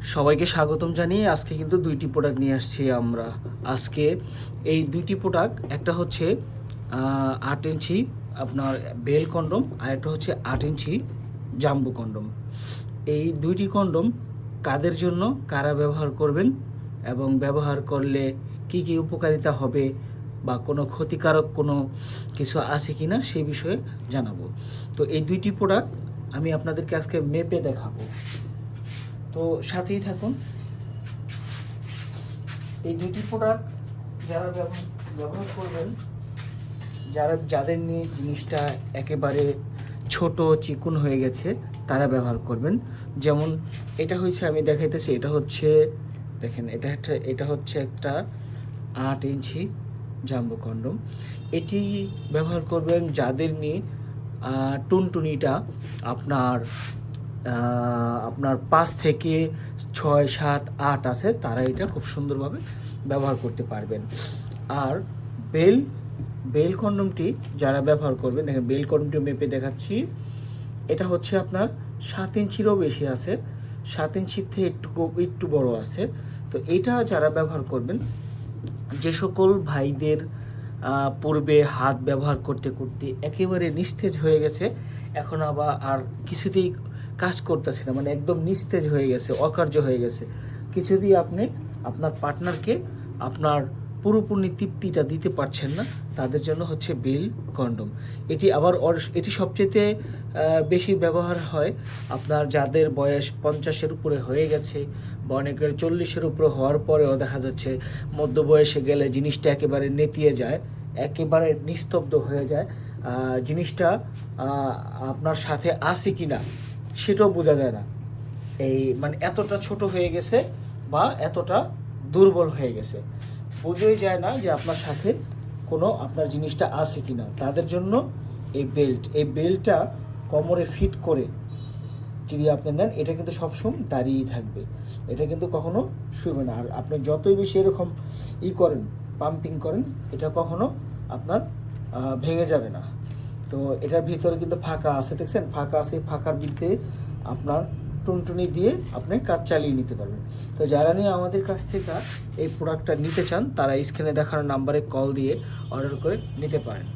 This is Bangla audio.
সবাইকে স্বাগতম জানিয়ে আজকে কিন্তু দুইটি প্রোডাক্ট নিয়ে আসছি আমরা। আজকে এই দুইটি প্রোডাক্ট, একটা হচ্ছে 8 ইঞ্চি আপনার বেল কন্ডম, আর একটা হচ্ছে 8 ইঞ্চি জাম্বো কন্ডম। এই দুইটি কন্ডম কাদের জন্য, কারা ব্যবহার করবেন এবং ব্যবহার করলে কি কি উপকারিতা হবে বা কোনো ক্ষতিকারক কোনো কিছু আছে কি না সেই বিষয়ে জানাবো। তো এই দুইটি প্রোডাক্ট আমি আপনাদেরকে আজকে মেপে দেখাবো, তো সাথেই থাকুন। এই দুটি প্রোডাক্ট যারা ব্যবহার করবেন, যাদের নিয়ে জিনিসটা একেবারে ছোট চিকুন হয়ে গেছে, তারা ব্যবহার করবেন। যেমন এটা হচ্ছে, আমি দেখাইতেছি, এটা হচ্ছে, দেখেন, এটা হচ্ছে একটা 8 ইঞ্চি জাম্বো কন্ডম। এটি ব্যবহার করবেন যাদের নিয়ে টুনটুনিটা আপনার 5 থেকে 6, 7, 8 আছে, তারা এটা খুব সুন্দরভাবে ব্যবহার করতে পারবেন। আর বেল কন্ডমটি যারা ব্যবহার করবেন, দেখেন বেল কন্ডমটি মেপে দেখাচ্ছি। এটা হচ্ছে আপনার 7 ইঞ্চিরও বেশি আছে, 7 ইঞ্চির থেকে একটু বড় আছে। তো এটা যারা ব্যবহার করবেন, যে সকল ভাইদের পূর্বে হাত ব্যবহার করতে করতে একেবারে নিস্তেজ হয়ে গেছে, এখন আবার আর কিছুতেই কাজ করতেছে না, মানে একদম নিস্তেজ হয়ে গেছে, অকার্য হয়ে গেছে, কিছুতেই আপনি আপনার পার্টনারকে আপনার পুরোপুরি তৃপ্তিটা দিতে পারছেন না, তাদের জন্য হচ্ছে বেল কন্ডম। এটি সবচেয়ে বেশি ব্যবহার হয় আপনার যাদের বয়স 50-এর উপরে হয়ে গেছে, বা অনেকের 40-এর উপরে হওয়ার পরেও দেখা যাচ্ছে মধ্য বয়সে গেলে জিনিসটা একেবারে নেতিয়ে যায়, একেবারে নিস্তব্ধ হয়ে যায়, জিনিসটা আপনার সাথে আছে কি না সেটাও বোঝা যায় না, এই মানে এতটা ছোট হয়ে গেছে বা এতটা দুর্বল হয়ে গেছে, বোঝাই যায় না যে আপনার সাথে কোনো আপনার জিনিসটা আছে কি না। তাদের জন্য এই বেল্টটা কোমরে ফিট করে যদি আপনি নেন, এটা কিন্তু সবসময় দাঁড়িয়েই থাকবে, এটা কিন্তু কখনো শুবে না। আর আপনি যতই বেশি এরকম করেন, পাম্পিং করেন, এটা কখনো আপনার ভেঙে যাবে না। তো এটার ভিতরে কিন্তু ফাঁকা আছে, দেখছেন ফাঁকা আছে, ফাঁকার ভিতরে আপনার টুনটুনি দিয়ে আপনি কাজ চালিয়ে নিতে পারবেন। তো যারা নিয়ে আমাদের কাছ থেকে এই প্রোডাক্টটা নিতে চান, তারা স্ক্রিনে দেখানো নাম্বারে কল দিয়ে অর্ডার করে নিতে পারেন।